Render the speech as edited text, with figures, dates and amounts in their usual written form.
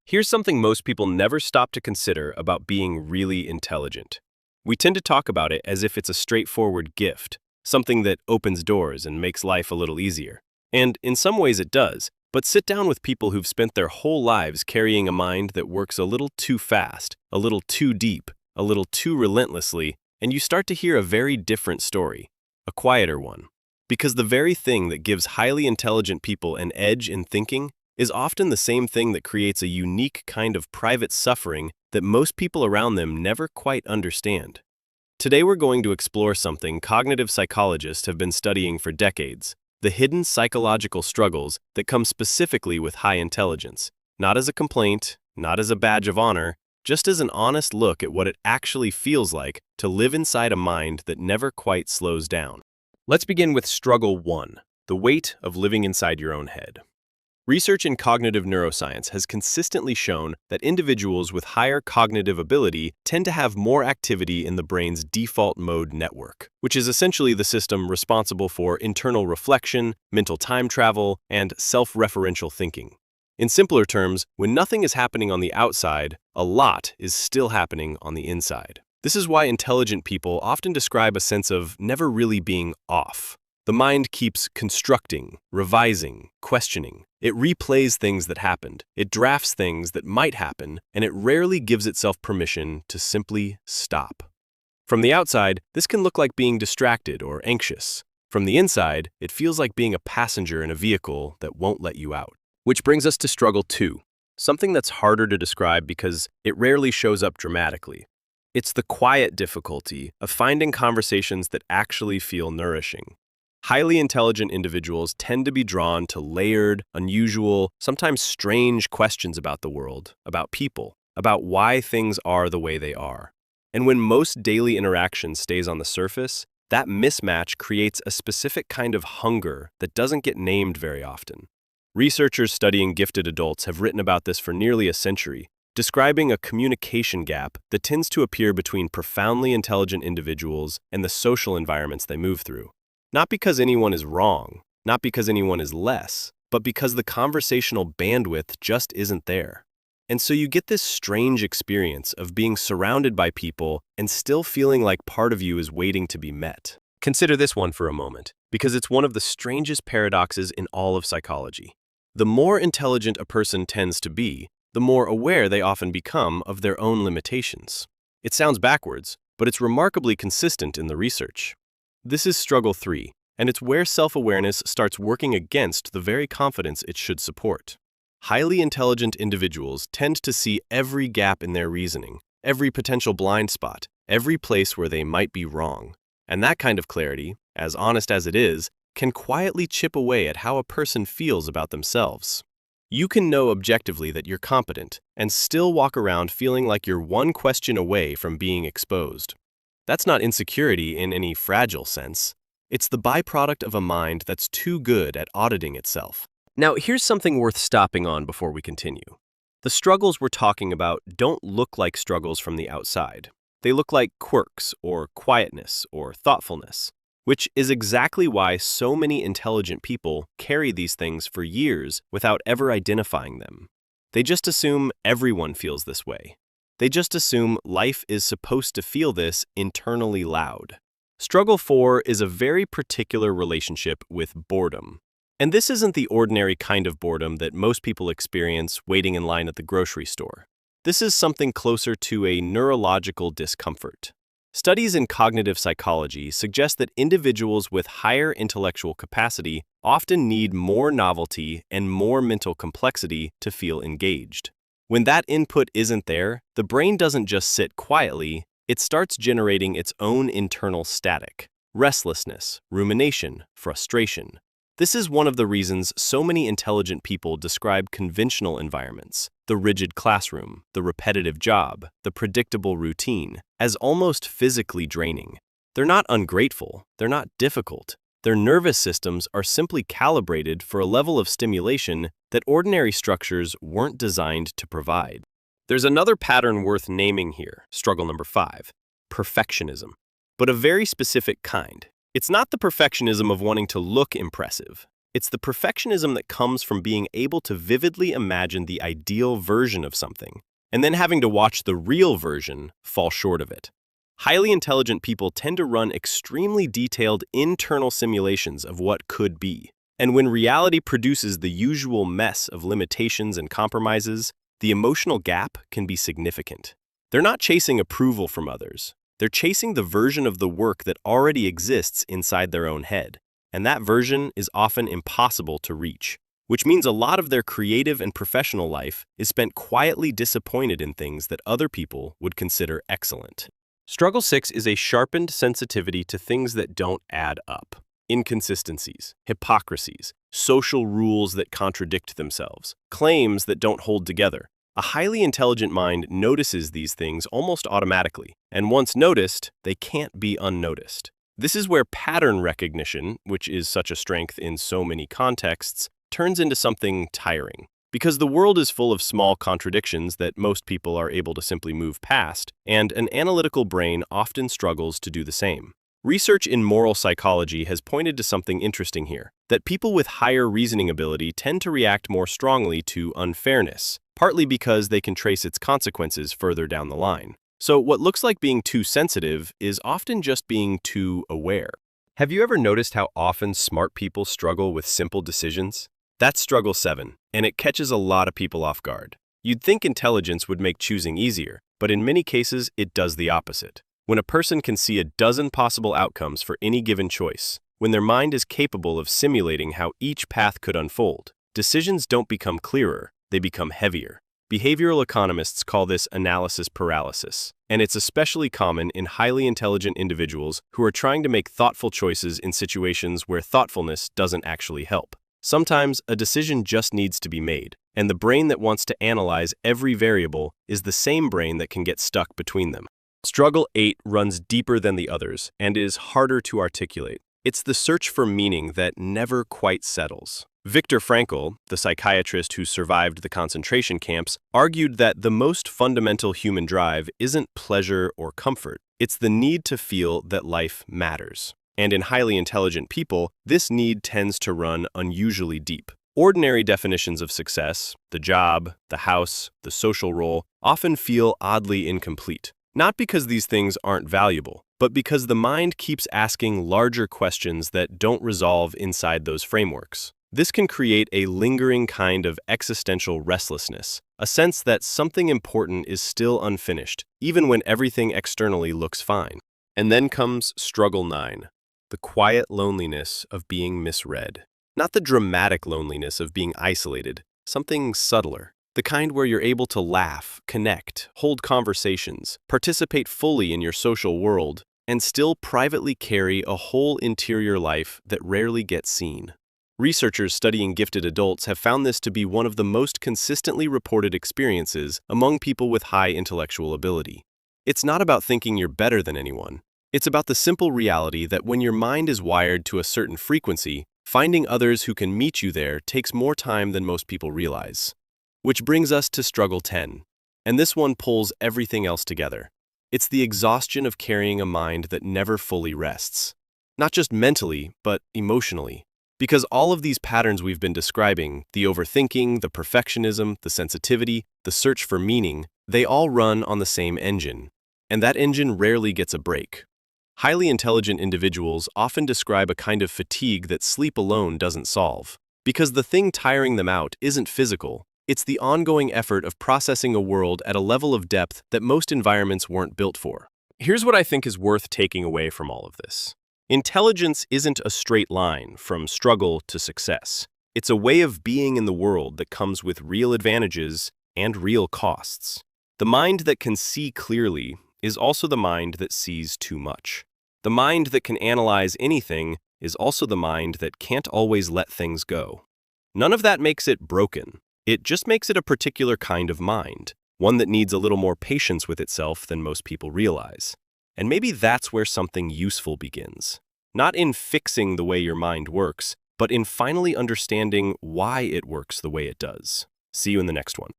Here's something most people never stop to consider about being really intelligent. We tend to talk about it as if it's a straightforward gift, something that opens doors and makes life a little easier. And in some ways it does, but sit down with people who've spent their whole lives carrying a mind that works a little too fast, a little too deep, a little too relentlessly, and you start to hear a very different story, a quieter one. Because the very thing that gives highly intelligent people an edge in thinking is often the same thing that creates a unique kind of private suffering that most people around them never quite understand. Today we're going to explore something cognitive psychologists have been studying for decades, the hidden psychological struggles that come specifically with high intelligence, not as a complaint, not as a badge of honor, just as an honest look at what it actually feels like to live inside a mind that never quite slows down. Let's begin with struggle 1, the weight of living inside your own head. Research in cognitive neuroscience has consistently shown that individuals with higher cognitive ability tend to have more activity in the brain's default mode network, which is essentially the system responsible for internal reflection, mental time travel, and self-referential thinking. In simpler terms, when nothing is happening on the outside, a lot is still happening on the inside. This is why intelligent people often describe a sense of never really being off. The mind keeps constructing, revising, questioning. It replays things that happened, it drafts things that might happen, and it rarely gives itself permission to simply stop. From the outside, this can look like being distracted or anxious. From the inside, it feels like being a passenger in a vehicle that won't let you out. Which brings us to struggle 2, something that's harder to describe because it rarely shows up dramatically. It's the quiet difficulty of finding conversations that actually feel nourishing. Highly intelligent individuals tend to be drawn to layered, unusual, sometimes strange questions about the world, about people, about why things are the way they are. And when most daily interaction stays on the surface, that mismatch creates a specific kind of hunger that doesn't get named very often. Researchers studying gifted adults have written about this for nearly a century, describing a communication gap that tends to appear between profoundly intelligent individuals and the social environments they move through. Not because anyone is wrong, not because anyone is less, but because the conversational bandwidth just isn't there. And so you get this strange experience of being surrounded by people and still feeling like part of you is waiting to be met. Consider this one for a moment, because it's one of the strangest paradoxes in all of psychology. The more intelligent a person tends to be, the more aware they often become of their own limitations. It sounds backwards, but it's remarkably consistent in the research. This is struggle 3, and it's where self-awareness starts working against the very confidence it should support. Highly intelligent individuals tend to see every gap in their reasoning, every potential blind spot, every place where they might be wrong. And that kind of clarity, as honest as it is, can quietly chip away at how a person feels about themselves. You can know objectively that you're competent and still walk around feeling like you're one question away from being exposed. That's not insecurity in any fragile sense. It's the byproduct of a mind that's too good at auditing itself. Now, here's something worth stopping on before we continue. The struggles we're talking about don't look like struggles from the outside. They look like quirks or quietness or thoughtfulness, which is exactly why so many intelligent people carry these things for years without ever identifying them. They just assume everyone feels this way. They just assume life is supposed to feel this internally loud. Struggle 4 is a very particular relationship with boredom. And this isn't the ordinary kind of boredom that most people experience waiting in line at the grocery store. This is something closer to a neurological discomfort. Studies in cognitive psychology suggest that individuals with higher intellectual capacity often need more novelty and more mental complexity to feel engaged. When that input isn't there, the brain doesn't just sit quietly, it starts generating its own internal static, restlessness, rumination, frustration. This is one of the reasons so many intelligent people describe conventional environments, the rigid classroom, the repetitive job, the predictable routine, as almost physically draining. They're not ungrateful, they're not difficult. Their nervous systems are simply calibrated for a level of stimulation that ordinary structures weren't designed to provide. There's another pattern worth naming here, struggle number 5, perfectionism, but a very specific kind. It's not the perfectionism of wanting to look impressive. It's the perfectionism that comes from being able to vividly imagine the ideal version of something, and then having to watch the real version fall short of it. Highly intelligent people tend to run extremely detailed internal simulations of what could be. And when reality produces the usual mess of limitations and compromises, the emotional gap can be significant. They're not chasing approval from others. They're chasing the version of the work that already exists inside their own head. And that version is often impossible to reach, which means a lot of their creative and professional life is spent quietly disappointed in things that other people would consider excellent. Struggle 6 is a sharpened sensitivity to things that don't add up. Inconsistencies, hypocrisies, social rules that contradict themselves, claims that don't hold together. A highly intelligent mind notices these things almost automatically, and once noticed, they can't be unnoticed. This is where pattern recognition, which is such a strength in so many contexts, turns into something tiring. Because the world is full of small contradictions that most people are able to simply move past, and an analytical brain often struggles to do the same. Research in moral psychology has pointed to something interesting here, that people with higher reasoning ability tend to react more strongly to unfairness, partly because they can trace its consequences further down the line. So what looks like being too sensitive is often just being too aware. Have you ever noticed how often smart people struggle with simple decisions? That's struggle 7, and it catches a lot of people off guard. You'd think intelligence would make choosing easier, but in many cases, it does the opposite. When a person can see a dozen possible outcomes for any given choice, when their mind is capable of simulating how each path could unfold, decisions don't become clearer, they become heavier. Behavioral economists call this analysis paralysis, and it's especially common in highly intelligent individuals who are trying to make thoughtful choices in situations where thoughtfulness doesn't actually help. Sometimes a decision just needs to be made, and the brain that wants to analyze every variable is the same brain that can get stuck between them. Struggle 8 runs deeper than the others and is harder to articulate. It's the search for meaning that never quite settles. Viktor Frankl, the psychiatrist who survived the concentration camps, argued that the most fundamental human drive isn't pleasure or comfort. It's the need to feel that life matters. And in highly intelligent people, this need tends to run unusually deep. Ordinary definitions of success, the job, the house, the social role, often feel oddly incomplete. Not because these things aren't valuable, but because the mind keeps asking larger questions that don't resolve inside those frameworks. This can create a lingering kind of existential restlessness, a sense that something important is still unfinished, even when everything externally looks fine. And then comes struggle 9, the quiet loneliness of being misread. Not the dramatic loneliness of being isolated, something subtler. The kind where you're able to laugh, connect, hold conversations, participate fully in your social world, and still privately carry a whole interior life that rarely gets seen. Researchers studying gifted adults have found this to be one of the most consistently reported experiences among people with high intellectual ability. It's not about thinking you're better than anyone. It's about the simple reality that when your mind is wired to a certain frequency, finding others who can meet you there takes more time than most people realize. Which brings us to struggle 10, and this one pulls everything else together. It's the exhaustion of carrying a mind that never fully rests. Not just mentally, but emotionally. Because all of these patterns we've been describing, the overthinking, the perfectionism, the sensitivity, the search for meaning, they all run on the same engine. And that engine rarely gets a break. Highly intelligent individuals often describe a kind of fatigue that sleep alone doesn't solve. Because the thing tiring them out isn't physical. It's the ongoing effort of processing a world at a level of depth that most environments weren't built for. Here's what I think is worth taking away from all of this. Intelligence isn't a straight line from struggle to success. It's a way of being in the world that comes with real advantages and real costs. The mind that can see clearly is also the mind that sees too much. The mind that can analyze anything is also the mind that can't always let things go. None of that makes it broken. It just makes it a particular kind of mind, one that needs a little more patience with itself than most people realize. And maybe that's where something useful begins. Not in fixing the way your mind works, but in finally understanding why it works the way it does. See you in the next one.